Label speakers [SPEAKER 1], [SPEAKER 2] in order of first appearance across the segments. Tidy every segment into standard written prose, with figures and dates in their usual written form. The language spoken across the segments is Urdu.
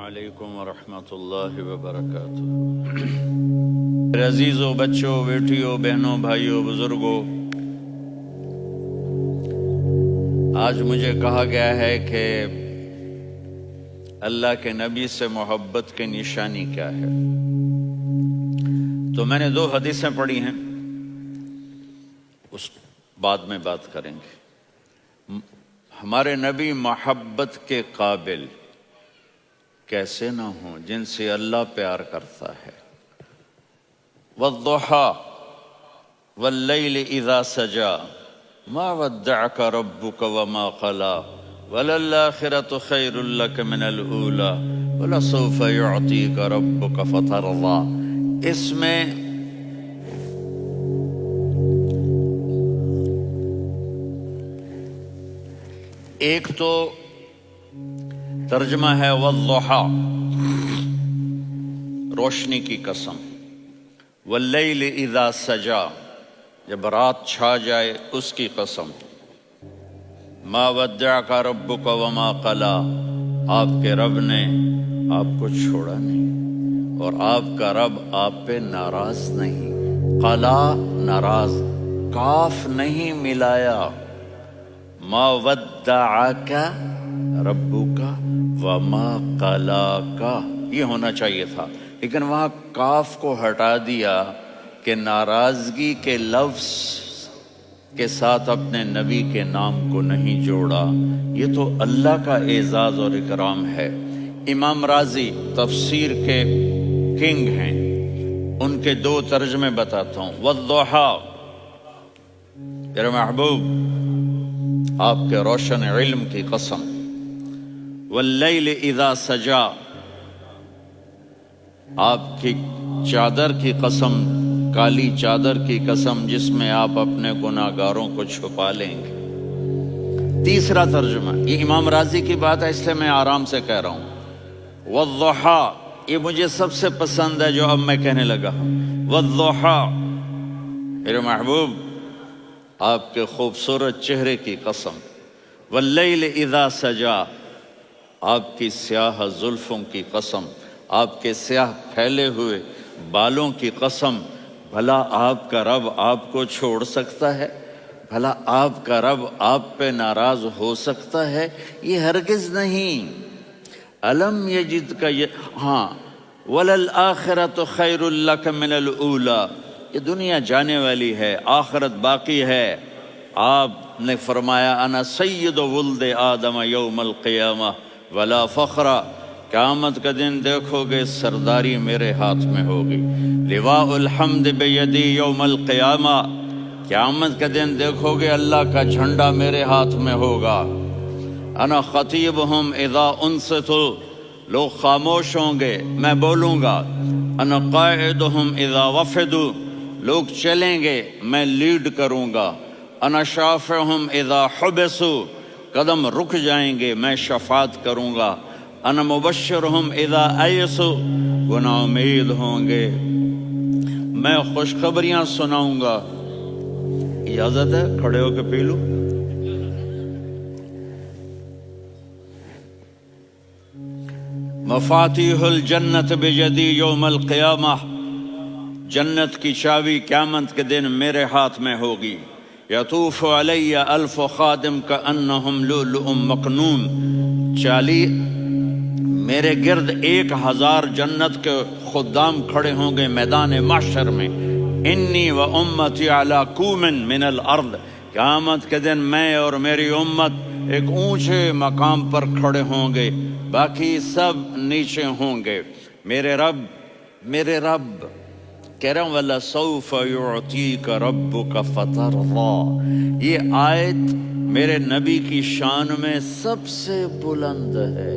[SPEAKER 1] علیکم ورحمۃ اللہ وبرکاتہ۔ میرے عزیزوں، بچوں، بیٹیوں، بہنوں، بھائیوں، بزرگوں، آج مجھے کہا گیا ہے کہ اللہ کے نبی سے محبت کی نشانی کیا ہے، تو میں نے 2 حدیثیں پڑھی ہیں، اس بعد میں بات کریں گے۔ ہمارے نبی محبت کے قابل کیسے نہ ہوں جن سے اللہ پیار کرتا ہے۔ والضحیٰ واللیل اذا سجا ما ودعک ربک وما قلی وللآخرۃ خیر لک من الاولی ولسوف یعطیک ربک فترضی۔ اس میں ایک تو ترجمہ ہے والضحیٰ، روشنی کی قسم، واللیل اذا سجا، جب رات چھا جائے اس کی قسم، ما ودعک ربک وما قلی، آپ کے رب نے آپ کو چھوڑا نہیں اور آپ کا رب آپ پہ ناراض نہیں۔ قلا ناراض، کاف نہیں ملایا۔ ما ودعک ربک وما قلاک، یہ ہونا چاہیے تھا، لیکن وہاں کاف کو ہٹا دیا کہ ناراضگی کے لفظ کے ساتھ اپنے نبی کے نام کو نہیں جوڑا۔ یہ تو اللہ کا اعزاز اور اکرام ہے۔ امام راضی تفسیر کے کنگ ہیں، ان کے 2 ترجمے بتاتا ہوں۔ والضحیٰ، میرے محبوب آپ کے روشن علم کی قسم، واللیل اذا سجا، آپ کی چادر کی قسم، کالی چادر کی قسم جس میں آپ اپنے گناہگاروں کو چھپا لیں گے۔ تیسرا ترجمہ، یہ امام راضی کی بات ہے اس لیے میں آرام سے کہہ رہا ہوں۔ والضحیٰ، یہ مجھے سب سے پسند ہے جو اب میں کہنے لگا ہوں۔ والضحیٰ، میرے محبوب آپ کے خوبصورت چہرے کی قسم، واللیل اذا سجا، آپ کی سیاہ زلفوں کی قسم، آپ کے سیاہ پھیلے ہوئے بالوں کی قسم۔ بھلا آپ کا رب آپ کو چھوڑ سکتا ہے؟ بھلا آپ کا رب آپ پہ ناراض ہو سکتا ہے؟ یہ ہرگز نہیں۔ الم یجد کا ہاں، وللآخرۃ خیر لک من الاولی، یہ دنیا جانے والی ہے، آخرت باقی ہے۔ آپ نے فرمایا انا سید ولد آدم یوم القیامہ ولا فخر، قیامت کا دن دیکھو گے سرداری میرے ہاتھ میں ہوگی۔ لواء الحمد بیدی یوم القیامہ، قیامت کا دن دیکھو گے اللہ کا جھنڈا میرے ہاتھ میں ہوگا۔ انا خطیبہم اذا انصتوا، لوگ خاموش ہوں گے میں بولوں گا۔ انا قائدہم اذا وفدوا، لوگ چلیں گے میں لیڈ کروں گا۔ انا شافعہم اذا حبسوا، قدم رک جائیں گے میں شفاعت کروں گا۔ انا مبشرہم اذا ایسوا، وہ نا امید ہوں گے میں خوشخبریاں سناؤں گا۔ اجازت ہے کھڑے ہو کے پی لوں؟ مفاتیح الجنت بیدی یوم القیامہ، جنت کی چابی قیامت کے دن میرے ہاتھ میں ہوگی۔ یطوف علی الف خادم کانہم لؤلؤ مکنون، میرے گرد 1000 جنت کے خدام کھڑے ہوں گے میدان محشر میں۔ انی و امتی علی کوم من الارض، قیامت کے دن میں اور میری امت ایک اونچے مقام پر کھڑے ہوں گے، باقی سب نیچے ہوں گے۔ میرے رب کہہ رہا ہوں وَلَسَوْفَ يُعْطِيكَ رَبُّكَ فَتَرْضَىٰ، یہ آیت میرے نبی کی شان میں سب سے بلند ہے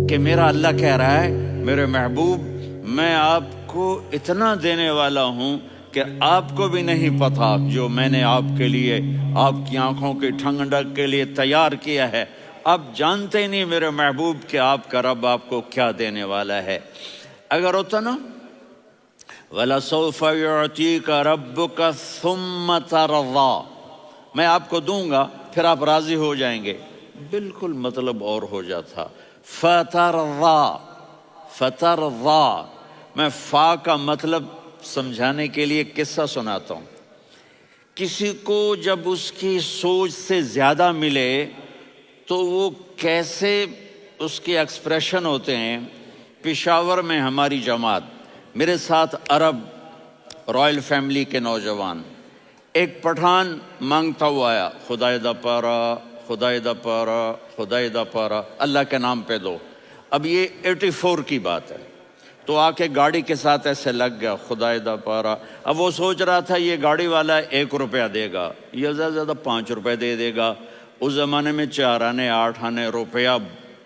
[SPEAKER 1] کہ میرا اللہ کہہ رہا ہے میرے محبوب میں آپ کو اتنا دینے والا ہوں کہ آپ کو بھی نہیں پتا جو میں نے آپ کے لیے، آپ کی آنکھوں کی ٹھنڈک کے لیے تیار کیا ہے۔ آپ جانتے نہیں میرے محبوب کہ آپ کا رب آپ کو کیا دینے والا ہے۔ اگر ہوتا نا وَلَسَوْفَ يُعْطِيكَ رَبُّكَ ثُمَّ تَرْضَىٰ، میں آپ کو دوں گا پھر آپ راضی ہو جائیں گے، بالکل مطلب اور ہو جاتا۔ فَتَرْضَىٰ، فترضا، میں فا کا مطلب سمجھانے کے لیے قصہ سناتا ہوں۔ کسی کو جب اس کی سوچ سے زیادہ ملے تو وہ کیسے اس کے ایکسپریشن ہوتے ہیں۔ پشاور میں ہماری جماعت، میرے ساتھ عرب رائل فیملی کے نوجوان، ایک پٹھان مانگتا ہوا آیا، خدائے دا پارا، خدائے دا پارا، خدائے دا پارا، اللہ کے نام پہ دو۔ اب یہ 84 کی بات ہے، تو آ کے گاڑی کے ساتھ ایسے لگ گیا، خدائے دا پارا۔ اب وہ سوچ رہا تھا یہ گاڑی والا 1 روپیہ دے گا یا زیادہ زیادہ 5 روپے دے دے گا۔ اس زمانے میں 4 آنے 8 آنے روپیہ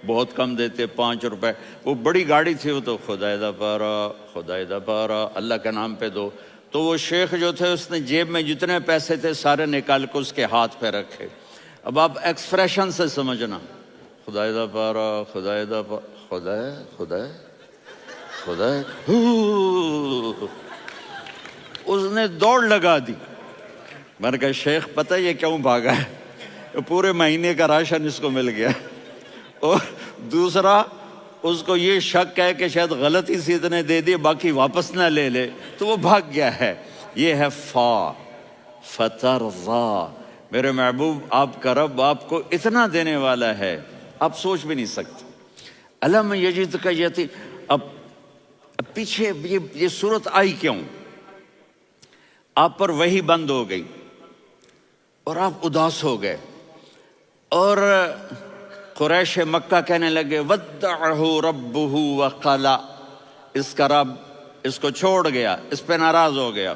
[SPEAKER 1] بہت کم دیتے، 5 روپے، وہ بڑی گاڑی تھی، وہ تو خدائے دا پارا، خدائے دا پارا، اللہ کے نام پہ دو۔ تو وہ شیخ جو تھے اس نے جیب میں جتنے پیسے تھے سارے نکال کے اس کے ہاتھ پہ رکھے۔ اب آپ ایکسپریشن سے سمجھنا، خدائے دا پارا، خدائے دا پارا، خدائے خدائے خدائے، اس نے دوڑ لگا دی۔ میں نے کہا شیخ پتہ یہ کیوں بھاگا ہے؟ پورے مہینے کا راشن اس کو مل گیا، اور دوسرا اس کو یہ شک ہے کہ شاید غلطی سے اتنے دے دیے باقی واپس نہ لے لے، تو وہ بھاگ گیا ہے۔ یہ ہے فا، فترضا۔ میرے محبوب آپ کا رب آپ کو اتنا دینے والا ہے آپ سوچ بھی نہیں سکتے۔ الم یجدک یتیم، اب پیچھے یہ صورت آئی کیوں؟ آپ پر وحی بند ہو گئی اور آپ اداس ہو گئے، اور قریش مکہ کہنے لگے ودعہ ربہ وقلا، اس کا رب اس کو چھوڑ گیا، اس پہ ناراض ہو گیا۔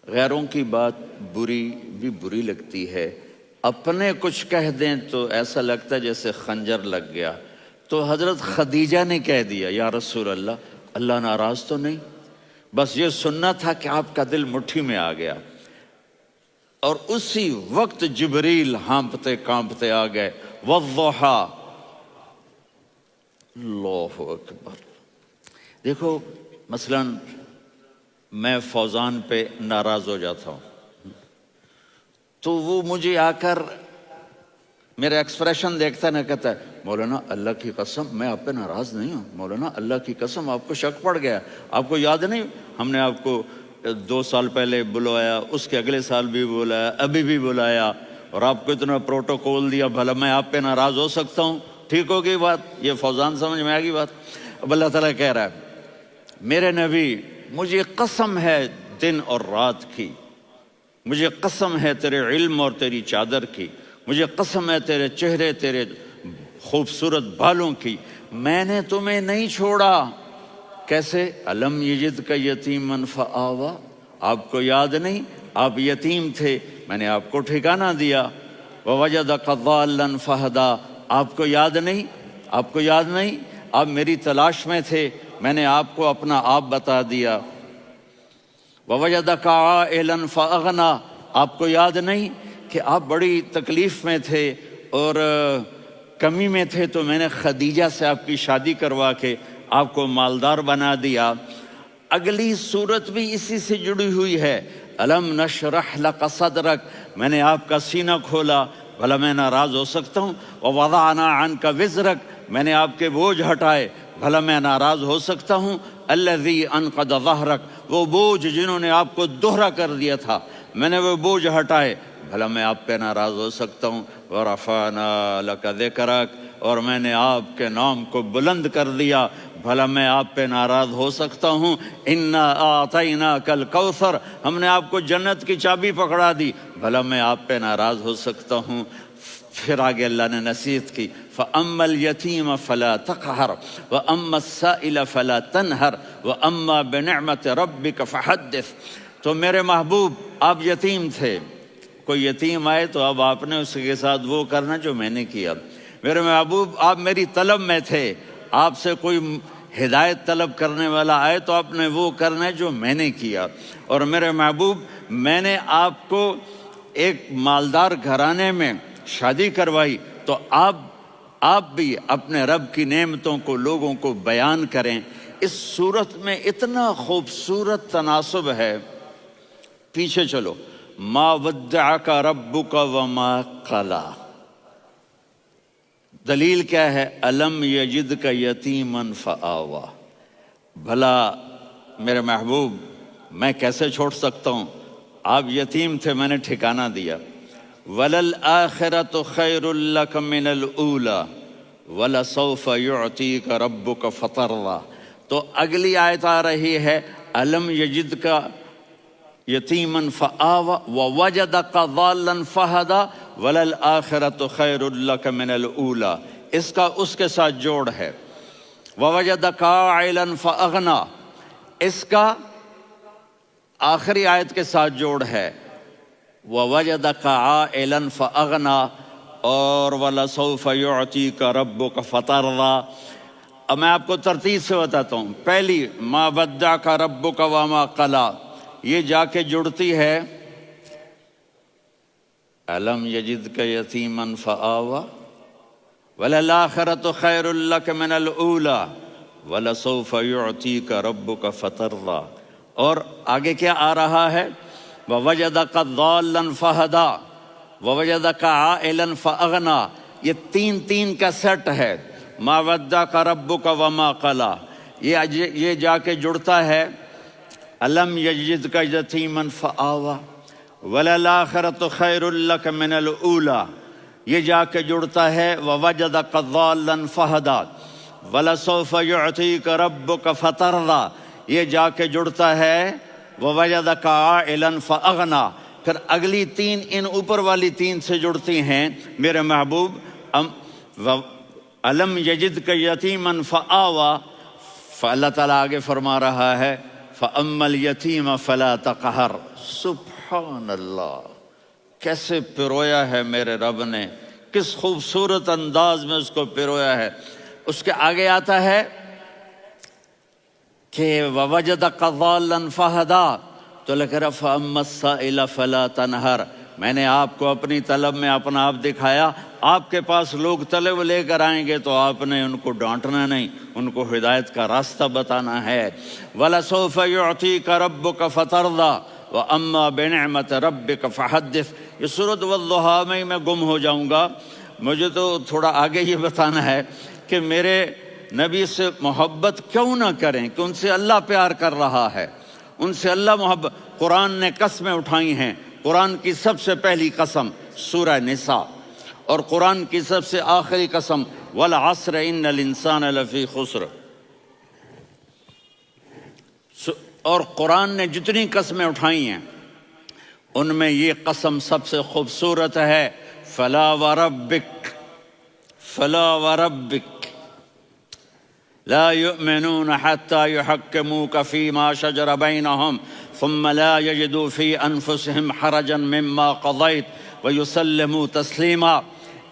[SPEAKER 1] غیروں کی بات بری لگتی ہے، اپنے کچھ کہہ دیں تو ایسا لگتا ہے جیسے خنجر لگ گیا۔ تو حضرت خدیجہ نے کہہ دیا یا رسول اللہ، اللہ ناراض تو نہیں؟ بس یہ سننا تھا کہ آپ کا دل مٹھی میں آ گیا۔ اور اسی وقت جبریل ہانپتے کانپتے آ گئے، والضحی، اللہ اکبر۔ دیکھو مثلا میں فوزان پہ ناراض ہو جاتا ہوں تو وہ مجھے آ کر میرا ایکسپریشن دیکھتا ہے، نہ کہتا ہے مولانا اللہ کی قسم میں آپ پہ ناراض نہیں ہوں، مولانا اللہ کی قسم آپ کو شک پڑ گیا، آپ کو یاد نہیں ہم نے آپ کو 2 سال پہلے بلوایا، اس کے اگلے سال بھی بلایا، ابھی بھی بلایا، اور آپ کو اتنا پروٹوکول دیا، بھلا میں آپ پہ ناراض ہو سکتا ہوں؟ ٹھیک ہوگی بات؟ یہ فوزان سمجھ میں آ گئی بات؟ اب اللہ تعالیٰ کہہ رہا ہے میرے نبی مجھے قسم ہے دن اور رات کی، مجھے قسم ہے تیرے علم اور تیری چادر کی، مجھے قسم ہے تیرے چہرے تیرے خوبصورت بالوں کی، میں نے تمہیں نہیں چھوڑا۔ کیسے؟ الم یجدک یتیما فآویٰ، آپ کو یاد نہیں آپ یتیم تھے، میں نے آپ کو ٹھکانہ دیا۔ ووجدک ضالا فہدیٰ، آپ کو یاد نہیں، آپ کو یاد نہیں آپ میری تلاش میں تھے، میں نے آپ کو اپنا آپ بتا دیا۔ ووجدک عائلا فاغنیٰ، آپ کو یاد نہیں کہ آپ بڑی تکلیف میں تھے اور کمی میں تھے، تو میں نے خدیجہ سے آپ کی شادی کروا کے آپ کو مالدار بنا دیا۔ اگلی صورت بھی اسی سے جڑی ہوئی ہے، الم نشرح لک صدرک، میں نے آپ کا سینہ کھولا، بھلا میں ناراض ہو سکتا ہوں؟ ووضعنا عنک وزرک، میں نے آپ کے بوجھ ہٹائے، بھلا میں ناراض ہو سکتا ہوں؟ الذی انقض ظہرک، وہ بوجھ جنہوں نے آپ کو دوہرا کر دیا تھا، میں نے وہ بوجھ ہٹائے، بھلا میں آپ پہ ناراض ہو سکتا ہوں؟ ورفعنا لک ذکرک، اور میں نے آپ کے نام کو بلند کر دیا، بھلا میں آپ پہ ناراض ہو سکتا ہوں؟ انا اعطیناک الکوثر، ہم نے آپ کو جنت کی چابی پکڑا دی، بھلا میں آپ پہ ناراض ہو سکتا ہوں؟ پھر آگے اللہ نے نصیحت کی، فَأَمَّا الْيَتِيمَ فَلَا تَقْهَرْ وَأَمَّا السَّائِلَ فَلَا تَنْهَرْ وَأَمَّا بِنِعْمَةِ رَبِّكَ فَحَدِّثْ۔ تو میرے محبوب آپ یتیم تھے، کوئی یتیم آئے تو اب آپ نے اس کے ساتھ وہ کرنا جو میں نے کیا۔ میرے محبوب آپ میری طلب میں تھے، آپ سے کوئی ہدایت طلب کرنے والا آئے تو آپ نے وہ کرنا ہے جو میں نے کیا۔ اور میرے محبوب میں نے آپ کو ایک مالدار گھرانے میں شادی کروائی، تو آپ بھی اپنے رب کی نعمتوں کو لوگوں کو بیان کریں۔ اس صورت میں اتنا خوبصورت تناسب ہے، پیچھے چلو، ما ودعک ربک وما قلی، دلیل کیا ہے؟ الم یجد کا یتیمن فآوا، بھلا میرے محبوب میں کیسے چھوڑ سکتا ہوں؟ آپ یتیم تھے، میں نے ٹھکانہ دیا۔ وَلَلْآخِرَةُ خَيْرٌ لَكَ مِنَ الْأُولَى وَلَسَوْفَ يُعْطِيكَ رَبُّكَ فَتَرْضَىٰ۔ تو اگلی آیت آ رہی ہے الم یجد کا یتیمن فآوا ووجدک ضالا فہدا وللآخرۃ خیر لک من الاولی، اس کا اس کے ساتھ جوڑ ہے۔ ووجدک عائلا فاغنی، اس کا آخری آیت کے ساتھ جوڑ ہے ووجدک عائلا فاغنی اور ولسوف یعطیک ربک فترضی۔ اب میں آپ کو ترتیب سے بتاتا ہوں۔ پہلی ما ودعک ربک وما قلی، یہ جا کے جڑتی ہے الم یجدک یتیما فآوا وللآخرۃ خیر لک من الاولی ولسوف یعطیک ربک فترضی، اور آگے کیا آ رہا ہے؟ ووجدک ضالا فہدا ووجدک عائلا فاغنی، یہ تین تین کا سیٹ ہے۔ ما ودعک ربک وما قلی، یہ جا کے جڑتا ہے الم یجدک یتیما فآوا وللآخرۃ خیر لک من الاولی، یہ جا کے جڑتا ہے ووجدک ضالا فہدا ولسوف یعطیک ربک فترضی، یہ جا کے جڑتا ہے ووجدک عائلا فاغنی۔ پھر اگلی تین ان اوپر والی تین سے جڑتی ہیں میرے محبوب۔ الم یجدک یتیما فآوا، فاللہ تعالیٰ آگے فرما رہا ہے فَأَمَّا الْيَتِيمَ فَلَا تَقْهَرْ۔ سبحان اللہ، کیسے پرویا ہے میرے رب نے، کس خوبصورت انداز میں اس کو پرویا ہے۔ اس کے آگے آتا ہے کہ وَوَجَدَكَ ضَالًّا فَهَدَىٰ، تو لکھ رہا فَأَمَّا السَّائِلَ فَلَا تَنْهَرْ، میں نے آپ کو اپنی طلب میں اپنا آپ دکھایا۔ آپ کے پاس لوگ طلب لے کر آئیں گے تو آپ نے ان کو ڈانٹنا نہیں، ان کو ہدایت کا راستہ بتانا ہے۔ وَلَسَوْفَ يُعْطِيكَ رَبُّكَ فَتَرْضَىٰ وَأَمَّا بِنِعْمَةِ رَبِّكَ فَحَدِّثْ۔ یہ سورۃ والضحیٰ میں گم ہو جاؤں گا، مجھے تو تھوڑا آگے یہ بتانا ہے کہ میرے نبی سے محبت کیوں نہ کریں، کہ ان سے اللہ پیار کر رہا ہے، ان سے اللہ محبت۔ قرآن نے قسمیں اٹھائی ہیں، قرآن کی سب سے پہلی قسم سورہ نساء، اور قرآن کی سب سے آخری قسم والعصر ان الانسان لفی خسر۔ اور قرآن نے جتنی قسمیں اٹھائی ہیں ان میں یہ قسم سب سے خوبصورت ہے، فلا وربک فلا وربک لا يؤمنون حتى يحكموك فيما شجر بينهم ثم لا يجدوا في انفسهم حرجا مما قضيت ويسلموا تسلیما۔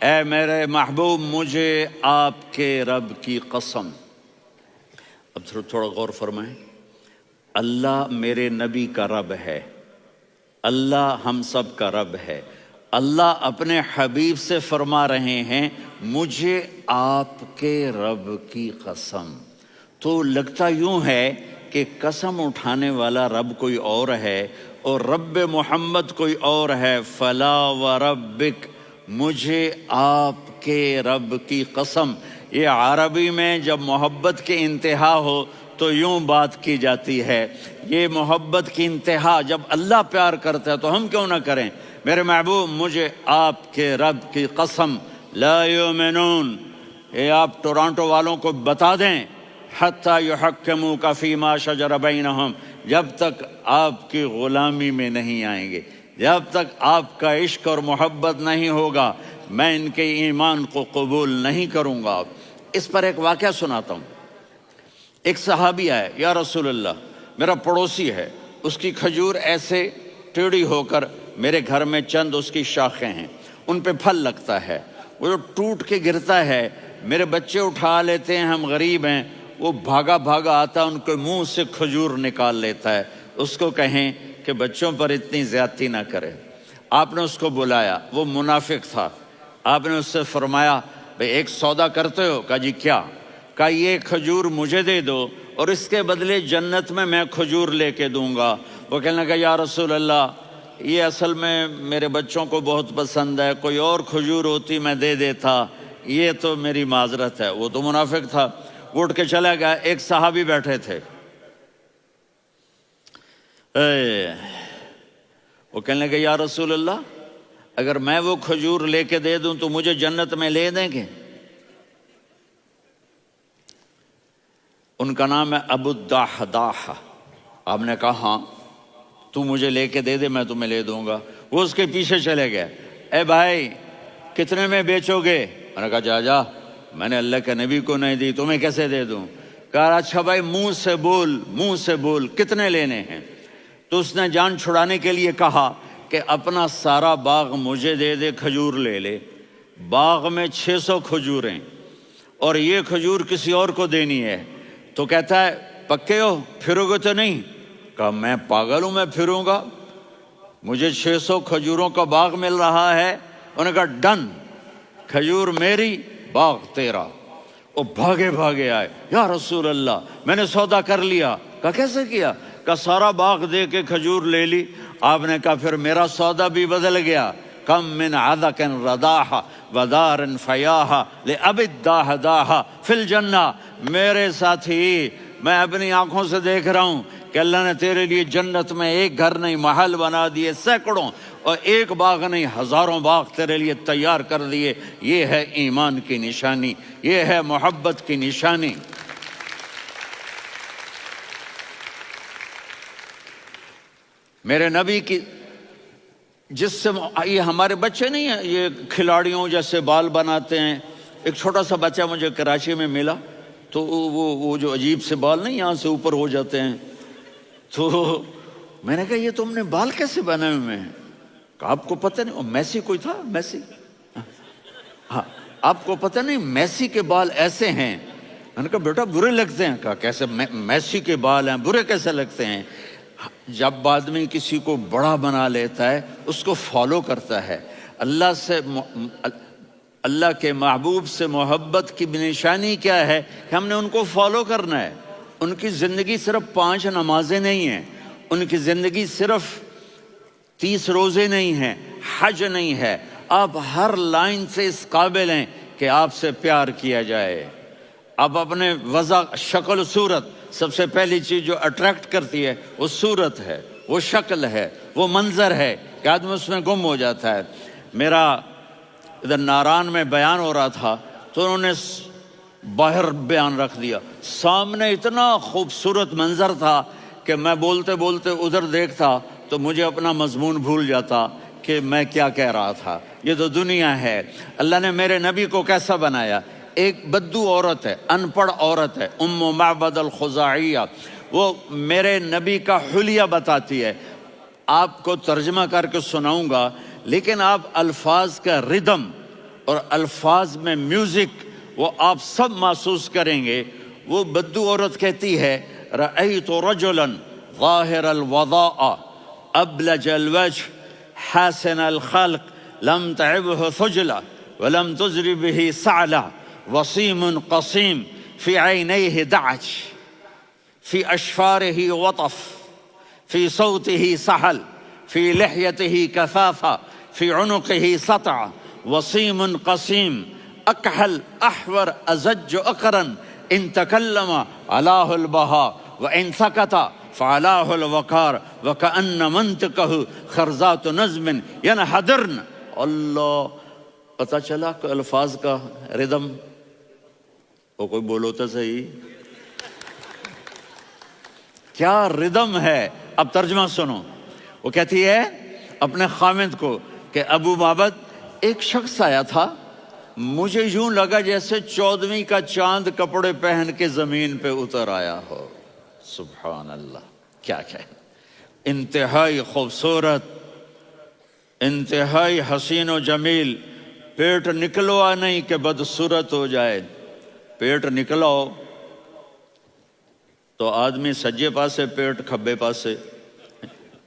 [SPEAKER 1] اے میرے محبوب، مجھے آپ کے رب کی قسم۔ اب تھوڑا غور فرمائیں، اللہ میرے نبی کا رب ہے، اللہ ہم سب کا رب ہے۔ اللہ اپنے حبیب سے فرما رہے ہیں مجھے آپ کے رب کی قسم۔ تو لگتا یوں ہے کہ قسم اٹھانے والا رب کوئی اور ہے اور رب محمد کوئی اور ہے۔ فلا وربک، مجھے آپ کے رب کی قسم۔ یہ عربی میں جب محبت کی انتہا ہو تو یوں بات کی جاتی ہے، یہ محبت کی انتہا جب اللہ پیار کرتا ہے تو ہم کیوں نہ کریں۔ میرے محبوب، مجھے آپ کے رب کی قسم، لا یؤمنون، یہ آپ ٹورانٹو والوں کو بتا دیں، حتی یحکموک فیما شجر بینہم، جب تک آپ کی غلامی میں نہیں آئیں گے، جب تک آپ کا عشق اور محبت نہیں ہوگا، میں ان کے ایمان کو قبول نہیں کروں گا۔ اس پر ایک واقعہ سناتا ہوں۔ ایک صحابی آئے، یا رسول اللہ، میرا پڑوسی ہے، اس کی کھجور ایسے ٹیڑھی ہو کر میرے گھر میں چند اس کی شاخیں ہیں، ان پہ پھل لگتا ہے، وہ جو ٹوٹ کے گرتا ہے، میرے بچے اٹھا لیتے ہیں، ہم غریب ہیں، وہ بھاگا بھاگا آتا ہے، ان کے منہ سے کھجور نکال لیتا ہے۔ اس کو کہیں کہ بچوں پر اتنی زیادتی نہ کرے۔ آپ نے اس کو بلایا، وہ منافق تھا، آپ نے اس سے فرمایا بھئی ایک سودا کرتے ہو؟ کہا جی کیا؟ کہا یہ کھجور مجھے دے دو اور اس کے بدلے جنت میں کھجور لے کے دوں گا۔ وہ کہنے لگا یا رسول اللہ، یہ اصل میں میرے بچوں کو بہت پسند ہے، کوئی اور کھجور ہوتی میں دے دیتا، یہ تو میری معذرت ہے، وہ تو منافق تھا، وہ اٹھ کے چلا گیا۔ ایک صحابی بیٹھے تھے، وہ کہنے لگے یا رسول اللہ، اگر میں وہ کھجور لے کے دے دوں تو مجھے جنت میں لے دیں گے؟ ان کا نام ہے ابو الدحداح۔ آپ نے کہا ہاں، تو مجھے لے کے دے دے، میں تمہیں لے دوں گا۔ وہ اس کے پیچھے چلے گئے، اے بھائی کتنے میں بیچو گے؟ میں نے کہا جا میں نے اللہ کے نبی کو نہیں دی، تمہیں کیسے دے دوں؟ کہا اچھا بھائی منہ سے بول کتنے لینے ہیں؟ تو اس نے جان چھڑانے کے لیے کہا کہ اپنا سارا باغ مجھے دے دے، کھجور لے لے۔ باغ میں 600 کھجوریں اور یہ کھجور کسی اور کو دینی ہے۔ تو کہتا ہے پکے ہو، پھرو گے تو نہیں؟ کہا میں پاگل ہوں، میں پھروں گا؟ مجھے 600 کھجوروں کا باغ مل رہا ہے۔ انہوں نے کہا ڈن، کھجور میری، باغ تیرا۔ وہ بھاگے آئے، یا رسول اللہ میں نے سودا کر لیا۔ کہا کیسے کیا؟ کہا سارا باغ دے کے کھجور لے لی۔ آپ نے کہا پھر میرا سودا بھی بدل گیا۔ کم من عدق رداح ودار فیاح لأبی الدحداح فی الجنہ۔ میرے ساتھی، میں اپنی آنکھوں سے دیکھ رہا ہوں کہ اللہ نے تیرے لیے جنت میں ایک گھر نہیں محل بنا دیے سینکڑوں، اور ایک باغ نہیں ہزاروں باغ تیرے لیے تیار کر دیے۔ یہ ہے ایمان کی نشانی، یہ ہے محبت کی نشانی۔ میرے نبی کی جس سے یہ ہمارے بچے نہیں ہیں، یہ کھلاڑیوں جیسے بال بناتے ہیں۔ ایک چھوٹا سا بچہ مجھے کراچی میں ملا، تو وہ جو عجیب سے بال نہیں یہاں سے اوپر ہو جاتے ہیں، تو میں نے کہا یہ تم نے بال کیسے بنائے ہوئے ہیں؟ کہا آپ کو پتہ نہیں، میسی کوئی تھا، میسی، ہاں آپ کو پتہ نہیں میسی کے بال ایسے ہیں؟ میں نے کہا بیٹا برے لگتے ہیں۔ کہا کیسے؟ میسی کے بال ہیں برے کیسے لگتے ہیں؟ جب آدمی کسی کو بڑا بنا لیتا ہے اس کو فالو کرتا ہے۔ اللہ کے محبوب سے محبت کی نشانی کیا ہے کہ ہم نے ان کو فالو کرنا ہے۔ ان کی زندگی صرف 5 نمازیں نہیں ہیں، ان کی زندگی صرف 30 روزے نہیں ہیں، حج نہیں ہے۔ آپ ہر لائن سے اس قابل ہیں کہ آپ سے پیار کیا جائے۔ آپ اپنے وضع، شکل و صورت، سب سے پہلی چیز جو اٹریکٹ کرتی ہے وہ صورت ہے، وہ شکل ہے، وہ منظر ہے کہ آدمی اس میں گم ہو جاتا ہے۔ میرا ادھر ناران میں بیان ہو رہا تھا تو انہوں نے باہر بیان رکھ دیا، سامنے اتنا خوبصورت منظر تھا کہ میں بولتے بولتے ادھر دیکھتا تو مجھے اپنا مضمون بھول جاتا کہ میں کیا کہہ رہا تھا۔ یہ تو دنیا ہے۔ اللہ نے میرے نبی کو کیسا بنایا؟ ایک بدو عورت ہے، ان پڑھ عورت ہے، ام معبد الخزاعیہ، وہ میرے نبی کا حلیہ بتاتی ہے۔ آپ کو ترجمہ کر کے سناؤں گا، لیکن آپ الفاظ کا ردم اور الفاظ میں میوزک وہ آپ سب محسوس کریں گے۔ وہ بدو عورت کہتی ہے رأیت رجلا ظاہر الوضاء ابلج الوجه حاسن الخلق لم تعبه ثجلة ولم تزر به سعلة وصيم قصيم في عينيه دعج في أشفاره وطف في صوته سحل في لحيته كثافة في عنقه سطع وصيم قصيم أكحل أحور أزج أقرن إن تكلم علاه البهاء وإن سكت فعلاه الوقار وكأن منطقه خرزات نظم ينحدرن۔ اللہ، پتہ چلا کہ الفاظ کا ردم، وہ کوئی بولو تو صحیح، کیا ردم ہے۔ اب ترجمہ سنو۔ وہ کہتی ہے اپنے خامد کو کہ ابو معبد، ایک شخص آیا تھا، مجھے یوں لگا جیسے 14ویں کا چاند کپڑے پہن کے زمین پہ اتر آیا ہو۔ سبحان اللہ، کیا انتہائی خوبصورت، انتہائی حسین و جمیل۔ پیٹ نکلوا نہیں کہ بدصورت ہو جائے۔ پیٹ نکلاؤ تو آدمی سجے پاسے پیٹ، کھبے پاسے،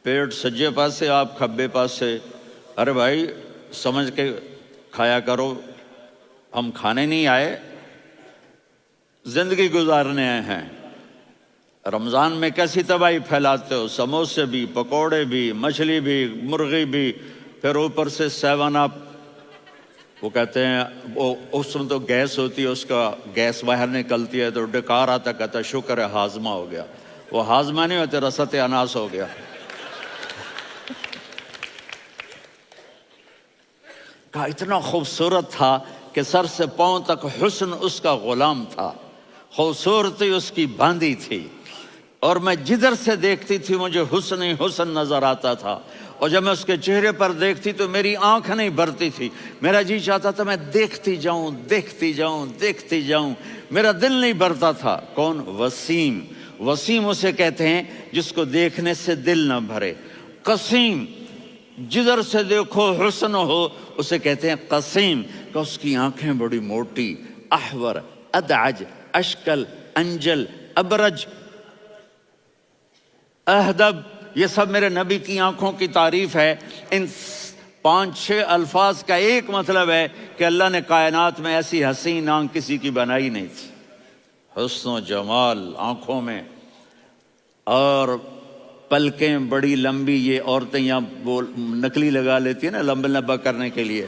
[SPEAKER 1] پیٹ سجے پاسے، آپ کھبے پاسے۔ ارے بھائی سمجھ کے کھایا کرو، ہم کھانے نہیں آئے، زندگی گزارنے آئے ہیں۔ رمضان میں کیسی تباہی پھیلاتے ہو، سموسے بھی، پکوڑے بھی، مچھلی بھی، مرغی بھی، پھر اوپر سے 7 اپ۔ وہ کہتے ہیں وہ اس میں تو گیس ہوتی ہے، اس کا گیس باہر نکلتی ہے تو ڈکار آتا، کہتا ہے شکر ہے ہاضمہ ہو گیا. وہ ہاضمہ نہیں ہوتے، رسط اناس ہو گیا. کہا اتنا خوبصورت تھا کہ سر سے پاؤں تک حسن اس کا غلام تھا، خوبصورتی اس کی باندھی تھی، اور میں جدھر سے دیکھتی تھی مجھے حسن ہی حسن نظر آتا تھا. اور جب میں اس کے چہرے پر دیکھتی تو میری آنکھ نہیں بھرتی تھی، میرا جی چاہتا تھا میں دیکھتی جاؤں دیکھتی جاؤں دیکھتی جاؤں، میرا دل نہیں بھرتا تھا. کون؟ وسیم. وسیم اسے کہتے ہیں جس کو دیکھنے سے دل نہ بھرے. قسیم، جدھر سے دیکھو حسن ہو، اسے کہتے ہیں قسیم، کہ اس کی آنکھیں بڑی موٹی، احور، ادعج، اشکل، انجل، ابرج، اہدب، یہ سب میرے نبی کی آنکھوں کی تعریف ہے. ان 5-6 الفاظ کا ایک مطلب ہے کہ اللہ نے کائنات میں ایسی حسین آنکھ کسی کی بنائی نہیں تھی. حسن و جمال آنکھوں میں، اور پلکیں بڑی لمبی. یہ عورتیں یہاں وہ نکلی لگا لیتی ہیں نا لمبا لمبا کرنے کے لیے،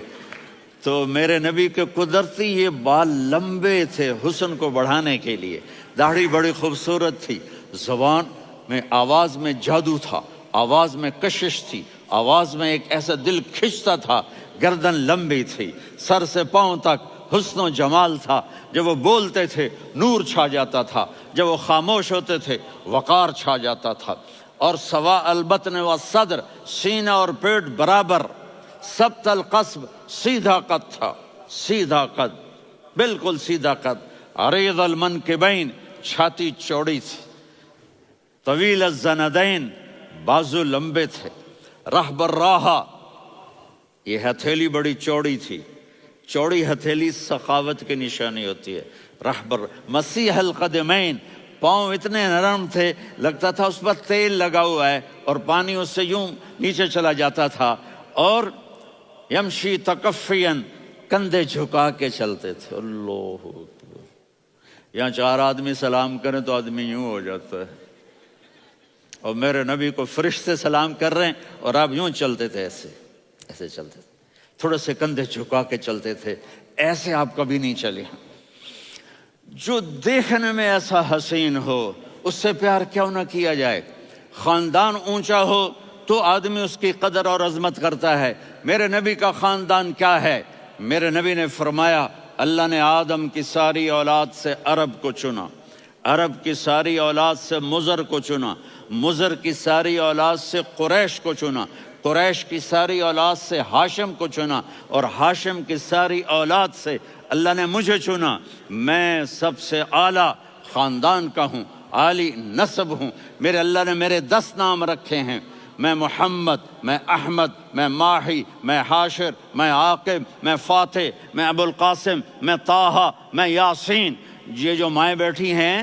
[SPEAKER 1] تو میرے نبی کے قدرتی یہ بال لمبے تھے حسن کو بڑھانے کے لیے. داڑھی بڑی خوبصورت تھی. زبان میں، آواز میں جادو تھا، آواز میں کشش تھی، آواز میں ایک ایسا دل کھنچتا تھا. گردن لمبی تھی، سر سے پاؤں تک حسن و جمال تھا. جب وہ بولتے تھے نور چھا جاتا تھا، جب وہ خاموش ہوتے تھے وقار چھا جاتا تھا. اور سوا البطن و صدر، سینہ اور پیٹ برابر، سبت القصب، سیدھا قد تھا، سیدھا قد، بالکل سیدھا قد. عریض المنکبین، چھاتی چوڑی تھی. طویل الزندین، بازو لمبے تھے. رحب الراحہ، یہ ہتھیلی بڑی چوڑی تھی. چوڑی ہتھیلی سخاوت کی نشانی ہوتی ہے. رحب مسیح القدمین، پاؤں اتنے نرم تھے لگتا تھا اس پر تیل لگا ہوا ہے، اور پانی اس سے یوں نیچے چلا جاتا تھا. اور یمشی تکفین، کندھے جھکا کے چلتے تھے. اللہ، یہاں 4 آدمی سلام کریں تو آدمی یوں ہو جاتا ہے، اور میرے نبی کو فرشتے سلام کر رہے ہیں اور آپ یوں چلتے تھے، ایسے ایسے چلتے تھے، تھوڑے سے کندھے جھکا کے چلتے تھے. ایسے آپ کبھی نہیں چلے. جو دیکھنے میں ایسا حسین ہو اس سے پیار کیوں نہ کیا جائے. خاندان اونچا ہو تو آدمی اس کی قدر اور عظمت کرتا ہے. میرے نبی کا خاندان کیا ہے؟ میرے نبی نے فرمایا اللہ نے آدم کی ساری اولاد سے عرب کو چنا، عرب کی ساری اولاد سے مضر کو چنا، مضر کی ساری اولاد سے قریش کو چنا، قریش کی ساری اولاد سے ہاشم کو چنا، اور ہاشم کی ساری اولاد سے اللہ نے مجھے چنا. میں سب سے اعلیٰ خاندان کا ہوں، عالی نسب ہوں. میرے اللہ نے میرے 10 نام رکھے ہیں. میں محمد، میں احمد، میں ماہی، میں حاشر، میں عاقب، میں فاتح، میں ابو القاسم، میں طٰہٰ، میں یاسین. یہ جو مائیں بیٹھی ہیں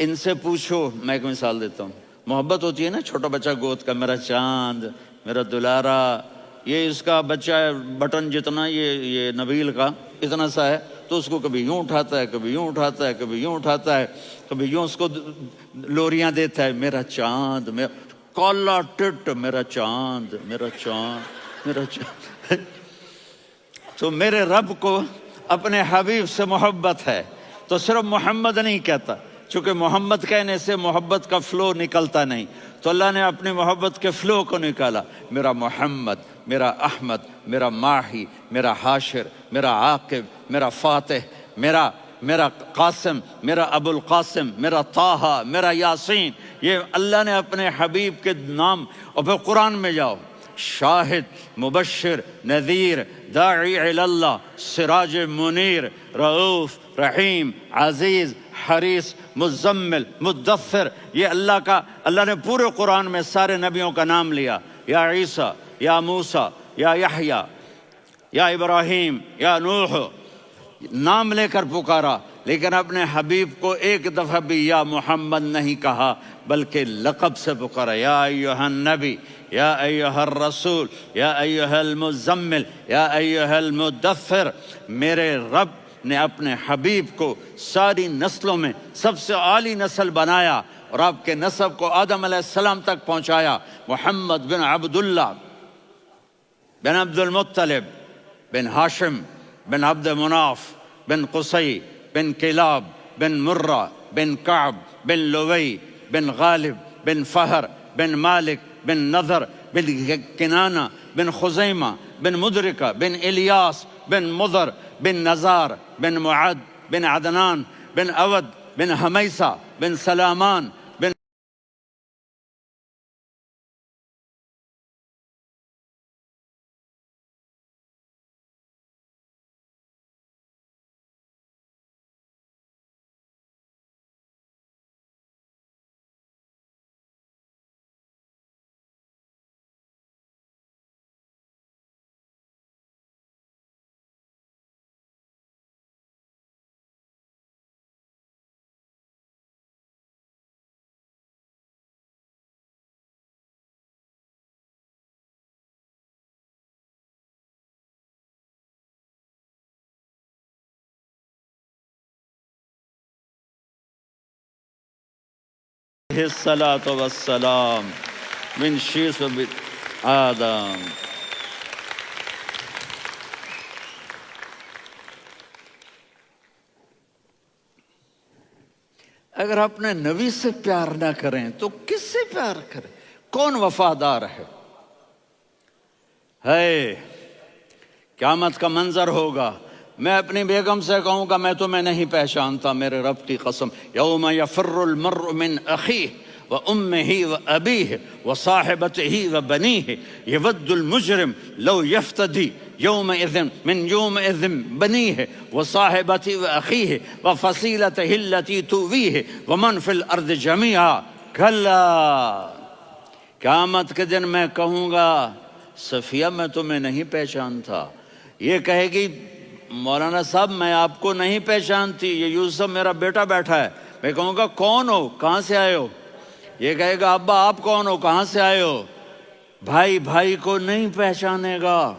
[SPEAKER 1] ان سے پوچھو. میں ایک مثال دیتا ہوں. محبت ہوتی ہے نا، چھوٹا بچہ گود کا، میرا چاند، میرا دلارا. یہ اس کا بچہ بٹن جتنا، یہ نبیل کا اتنا سا ہے، تو اس کو کبھی یوں اٹھاتا ہے، کبھی یوں اٹھاتا ہے، کبھی یوں اٹھاتا ہے، کبھی یوں اس کو لوریاں دیتا ہے. میرا چاند، میرا کالا ٹٹ، میرا چاند، میرا چاند، میرا چاند. تو میرے رب کو اپنے حبیب سے محبت ہے تو صرف محمد نہیں کہتا، چونکہ محمد کہنے سے محبت کا فلو نکلتا نہیں، تو اللہ نے اپنی محبت کے فلو کو نکالا. میرا محمد، میرا احمد، میرا ماہی، میرا حاشر، میرا عاقب، میرا فاتح، میرا قاسم، میرا ابو القاسم، میرا طٰہٰ، میرا یاسین. یہ اللہ نے اپنے حبیب کے نام. اور پھر قرآن میں جاؤ، شاہد، مبشر، نذیر، داعی الی اللہ، سراج منیر، رؤوف، رحیم، عزیز، حریص، مزمل، مدثر. یہ اللہ نے پورے قرآن میں سارے نبیوں کا نام لیا. یا عیسیٰ، یا موسیٰ، یا یحییٰ، یا ابراہیم، یا نوح، نام لے کر پکارا. لیکن اپنے حبیب کو ایک دفعہ بھی یا محمد نہیں کہا، بلکہ لقب سے پکارا. یا ایھا النبی، یا ایھا الرسول، یا ایھا المزمل، یا ایھا المدثر. میرے رب نے اپنے حبیب کو ساری نسلوں میں سب سے عالی نسل بنایا، اور آپ کے نسب کو آدم علیہ السلام تک پہنچایا. محمد بن عبداللہ بن عبد المطلب بن ہاشم بن عبد مناف بن قصی بن کلاب بن مرہ بن کعب بن لوی بن غالب بن فہر بن مالک بن نضر بن کنانہ بن خزیمہ بن مدرکہ بن الیاس بن مضر بن نزار بن معد بن عدنان بن اود بن حمیسہ بن سلامان بن الصلاة والسلام من شیس آدم. اگر اپنے نبی سے پیار نہ کریں تو کس سے پیار کریں؟ کون وفادار ہے؟ قیامت کا منظر ہوگا، میں اپنی بیگم سے کہوں گا میں تمہیں نہیں پہچانتا، میرے رب کی قسم. یوم یفر المرء من اخیہ وامہ وابیہ وصاحبتہ وبنیہ یود المجرم لو یفتدی یومئذ من یومئذ بنیہ وصاحبتہ واخیہ وفصیلتہ التی تؤویہ ومن فی الارض جمیعا. کلا، قیامت کے دن میں کہوں گا صفیہ میں تمہیں نہیں پہچانتا. یہ کہے گی مولانا صاحب میں آپ کو نہیں پہچانتی، یہ یوسف میرا بیٹا بیٹھا ہے. میں کہوں گا کون ہو، کہاں سے آئے ہو؟ یہ کہے گا ابا آپ کون ہو، کہاں سے آئے ہو؟ بھائی بھائی کو نہیں پہچانے گا.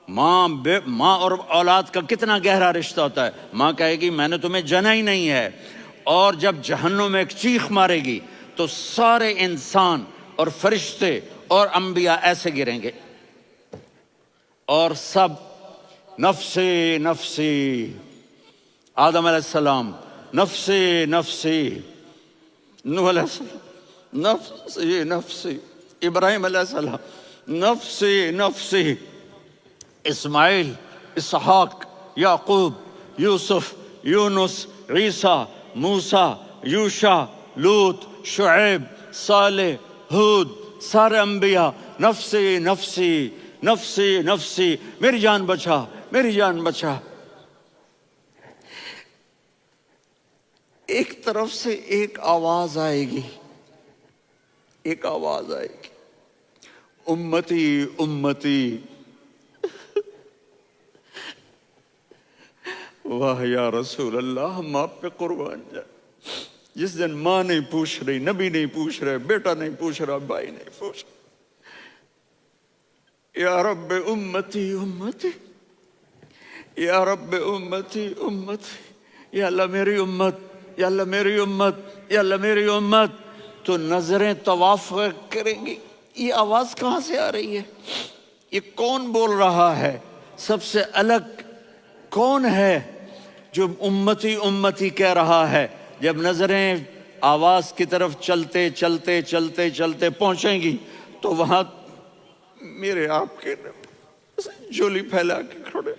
[SPEAKER 1] ماں اور اولاد کا کتنا گہرا رشتہ ہوتا ہے. ماں کہے گی میں نے تمہیں جنا ہی نہیں ہے. اور جب جہنم میں ایک چیخ مارے گی تو سارے انسان اور فرشتے اور انبیاء ایسے گریں گے اور سب نفسی نفسی. آدم علیہ السلام نفسی نفسی، نوح علیہ السلام نفسی نفسی، ابراہیم علیہ السلام نفسی نفسی، اسماعیل، اسحاق، یعقوب، یوسف، یونس، عیسیٰ، موسیٰ، یوشع، لوط، شعیب، صالح، ہود، سارے انبیاء نفسی نفسی نفسی نفسی، میری جان بچا میری جان بچا. ایک طرف سے ایک آواز آئے گی، ایک آواز آئے گی، امتی امتی. واہ یا رسول اللہ، ہم آپ پہ قربان جائیں. جس دن ماں نہیں پوچھ رہی، نبی نہیں پوچھ رہے، بیٹا نہیں پوچھ رہا، بھائی نہیں پوچھ رہا، یا رب امتی امتی، یا رب امتی امتی، یا اللہ میری امت، یا اللہ میری امت، یا اللہ میری امت. تو نظریں طواف کریں گی، یہ آواز کہاں سے آ رہی ہے؟ یہ کون بول رہا ہے؟ سب سے الگ کون ہے جو امتی امتی کہہ رہا ہے؟ جب نظریں آواز کی طرف چلتے چلتے چلتے چلتے پہنچیں گی تو وہاں میرے آپ کے جولی پھیلا کے کھڑے،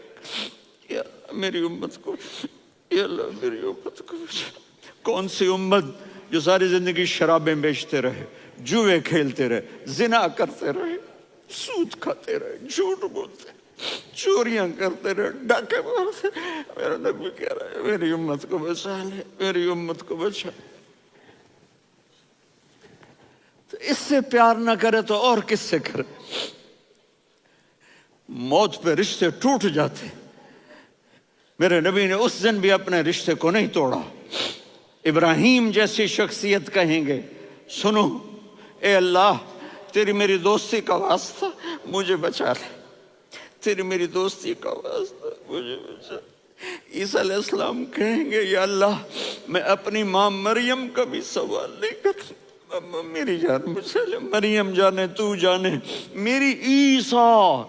[SPEAKER 1] یا میری امت کو، یا اللہ میری امت کو. کون سی امت جو ساری زندگی شرابیں بیچتے رہے، جوئے کھیلتے رہے، زنا کرتے رہے، سود کھاتے رہے، جھوٹ بولتے، چوریاں کرتے رہے، ڈاکے مارتے. میرا نبی کہہ رہا ہے میری امت کو بچا لے، میری امت کو بچا. تو اس سے پیار نہ کرے تو اور کس سے کرے؟ موت پہ رشتے ٹوٹ جاتے. میرے نبی نے اس دن بھی اپنے رشتے کو نہیں توڑا. ابراہیم جیسی شخصیت کہیں گے سنو اے اللہ تیری میری دوستی کا واسطہ مجھے بچا لے، تیری میری دوستی کا واسطہ مجھے بچا. عیسیٰ علیہ السلام کہیں گے یا اللہ میں اپنی ماں مریم کا بھی سوال نہیں کرتا، میری جان بچا لے. مریم جانے تو جانے، میری عیسیٰ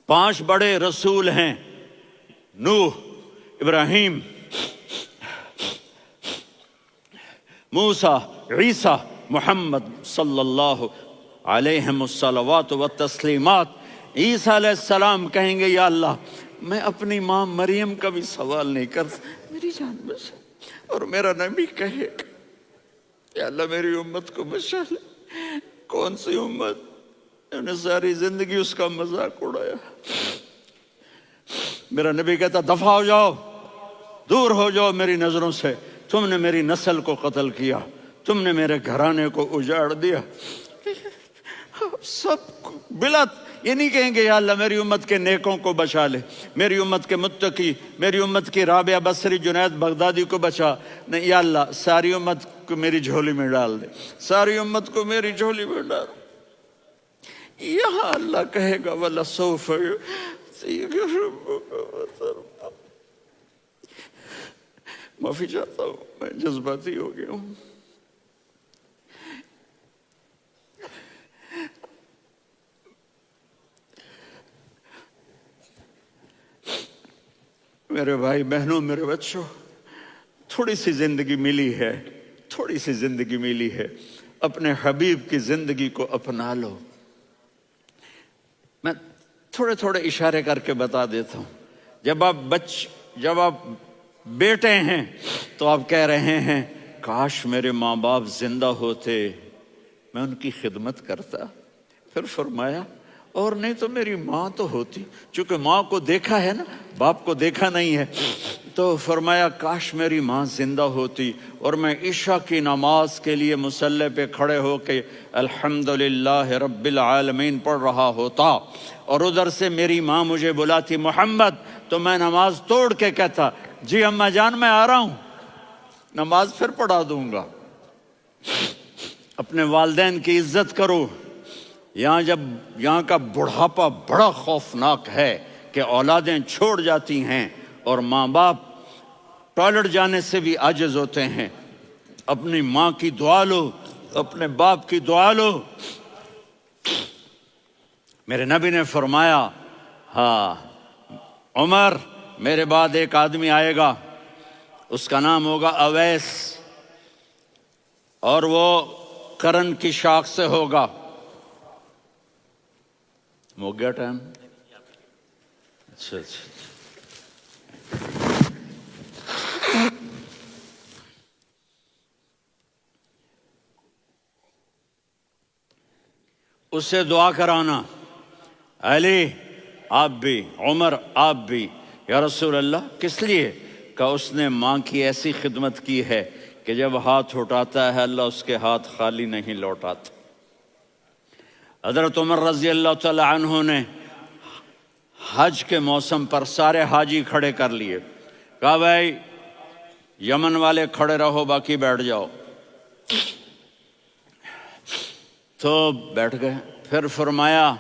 [SPEAKER 1] 5 بڑے رسول ہیں، نوح، ابراہیم، موسیٰ، عیسیٰ، محمد صلی اللہ علیہ الصلوات والتسلیمات۔ عیسیٰ علیہ السلام کہیں گے یا اللہ میں اپنی ماں مریم کا بھی سوال نہیں کرتا، میری جان بچا۔ اور میرا نبی کہے گا یا اللہ میری امت کو بچا لے۔ کون سی امت؟ انہوں نے ساری زندگی اس کا مذاق اڑایا۔ میرا نبی کہتا دفع ہو جاؤ، دور ہو جاؤ میری نظروں سے، تم نے میری نسل کو قتل کیا، تم نے میرے گھرانے کو اجاڑ دیا۔ سب بلت یہ نہیں کہیں گے یا اللہ میری امت کے نیکوں کو بچا لے، میری امت کے متقی، میری امت کی رابعہ بصری، جنید بغدادی کو بچا، نہیں یا اللہ ساری امت کو میری جھولی میں ڈال دے، ساری امت کو میری جھولی میں ڈال۔ یہاں اللہ کہے گا وَلَسَوْفَ يُعْطِيكَ رَبُّكَ فَتَرْضَىٰ۔ معافی چاہتا ہوں، میں جذباتی ہو گیا ہوں۔ میرے بھائی بہنوں، میرے بچوں، تھوڑی سی زندگی ملی ہے، تھوڑی سی زندگی ملی ہے، اپنے حبیب کی زندگی کو اپنا لو۔ میں تھوڑے تھوڑے اشارے کر کے بتا دیتا ہوں۔ جب آپ بیٹے ہیں تو آپ کہہ رہے ہیں کاش میرے ماں باپ زندہ ہوتے، میں ان کی خدمت کرتا۔ پھر فرمایا اور نہیں تو میری ماں تو ہوتی، چونکہ ماں کو دیکھا ہے نا، باپ کو دیکھا نہیں ہے، تو فرمایا کاش میری ماں زندہ ہوتی اور میں عشاء کی نماز کے لیے مصلی پہ کھڑے ہو کے الحمدللہ رب العالمین پڑھ رہا ہوتا، اور ادھر سے میری ماں مجھے بلاتی محمد، تو میں نماز توڑ کے کہتا جی اماں جان میں آ رہا ہوں، نماز پھر پڑھا دوں گا۔ اپنے والدین کی عزت کرو۔ یہاں کا بڑھاپا بڑا خوفناک ہے کہ اولادیں چھوڑ جاتی ہیں اور ماں باپ ٹوائلٹ جانے سے بھی عاجز ہوتے ہیں۔ اپنی ماں کی دعا لو، اپنے باپ کی دعا لو۔ میرے نبی نے فرمایا ہاں عمر میرے بعد ایک آدمی آئے گا، اس کا نام ہوگا اویس، اور وہ قرن کی شاخ سے ہوگا۔ ہو گیا ٹائم؟ اچھا اس سے دعا کرانا، علی آپ بھی، عمر آپ بھی، یا رسول اللہ کس لیے؟ کہ اس نے ماں کی ایسی خدمت کی ہے کہ جب ہاتھ اٹھاتا ہے اللہ اس کے ہاتھ خالی نہیں لوٹاتا۔ حضرت عمر رضی اللہ تعالی عنہ نے حج کے موسم پر سارے حاجی کھڑے کر لیے، کہا بھائی یمن والے کھڑے رہو باقی بیٹھ جاؤ، تو بیٹھ گئے۔ پھر فرمایا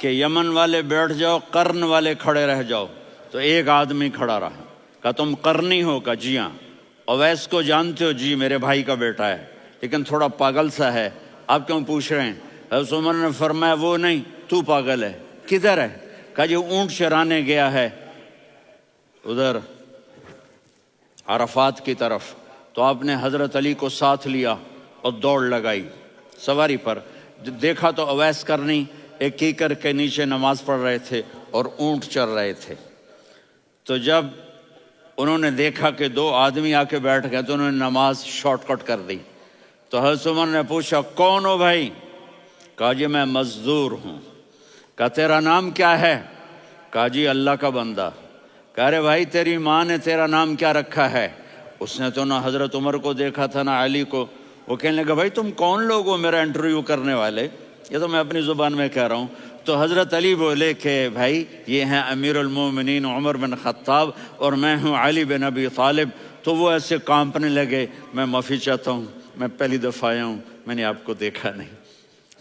[SPEAKER 1] کہ یمن والے بیٹھ جاؤ، قرن والے کھڑے رہ جاؤ، تو ایک آدمی کھڑا رہا۔ کہا تم قرنی ہو؟ کہا جی ہاں۔ اویس کو جانتے ہو؟ جی میرے بھائی کا بیٹا ہے لیکن تھوڑا پاگل سا ہے، آپ کیوں پوچھ رہے ہیں؟ حضرت عمر نے فرمایا وہ نہیں، تو پاگل ہے۔ کدھر ہے؟ کہا جی اونٹ چرانے گیا ہے ادھر عرفات کی طرف۔ تو آپ نے حضرت علی کو ساتھ لیا اور دوڑ لگائی سواری پر۔ دیکھا تو اویس کرنی ایک کیکر کے نیچے نماز پڑھ رہے تھے اور اونٹ چر رہے تھے۔ تو جب انہوں نے دیکھا کہ 2 آدمی آ کے بیٹھ گئے تو انہوں نے نماز شارٹ کٹ کر دی۔ تو حضرت عمر نے پوچھا کون ہو بھائی؟ کہا جی میں مزدور ہوں۔ کہا تیرا نام کیا ہے؟ کہا جی اللہ کا بندہ۔ کہا رے بھائی تیری ماں نے تیرا نام کیا رکھا ہے؟ اس نے تو نہ حضرت عمر کو دیکھا تھا نہ علی کو۔ وہ کہنے لگا بھائی تم کون لوگ ہو میرا انٹرویو کرنے والے؟ یہ تو میں اپنی زبان میں کہہ رہا ہوں۔ تو حضرت علی بولے کہ بھائی یہ ہیں امیر المومنین عمر بن خطاب اور میں ہوں علی بن ابی طالب۔ تو وہ ایسے کانپنے لگے، میں معافی چاہتا ہوں، میں پہلی دفعہ آیا ہوں، میں نے آپ کو دیکھا نہیں،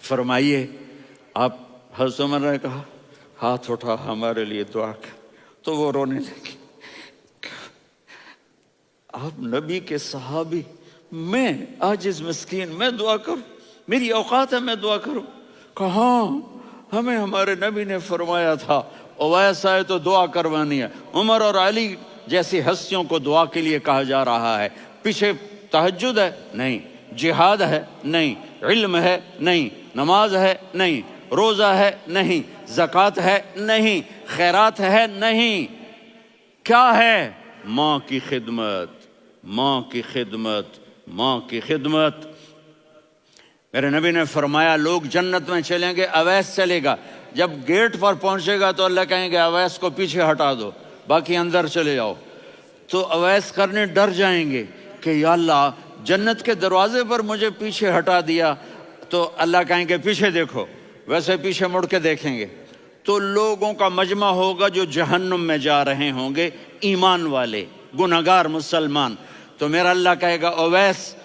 [SPEAKER 1] فرمائیے آپ۔ حضرت عمر نے کہا ہاتھ اٹھا ہمارے لیے دعا کر۔ تو وہ رونے لگے۔ آپ نبی کے صحابی، میں عاجز مسکین، میں دعا کروں؟ میری اوقات ہے میں دعا کروں؟ کہا ہمیں ہمارے نبی نے فرمایا تھا اویس آئے تو دعا کروانی ہے۔ عمر اور علی جیسی ہستیوں کو دعا کے لیے کہا جا رہا ہے۔ پیچھے تہجد ہے؟ نہیں۔ جہاد ہے؟ نہیں۔ علم ہے؟ نہیں۔ نماز ہے؟ نہیں۔ روزہ ہے؟ نہیں۔ زکوٰۃ ہے؟ نہیں۔ خیرات ہے؟ نہیں۔ کیا ہے؟ ماں کی خدمت، ماں کی خدمت، ماں کی خدمت۔ میرے نبی نے فرمایا لوگ جنت میں چلیں گے، اویس چلے گا، جب گیٹ پر پہنچے گا تو اللہ کہیں گے اویس کو پیچھے ہٹا دو، باقی اندر چلے جاؤ۔ تو اویس کرنے ڈر جائیں گے کہ یا اللہ جنت کے دروازے پر مجھے پیچھے ہٹا دیا، تو اللہ کہیں گے پیچھے دیکھو، ویسے پیچھے مڑ کے دیکھیں گے تو لوگوں کا مجمع ہوگا جو جہنم میں جا رہے ہوں گے، ایمان والے، گنہگار مسلمان۔ تو میرا اللہ کہے گا اویس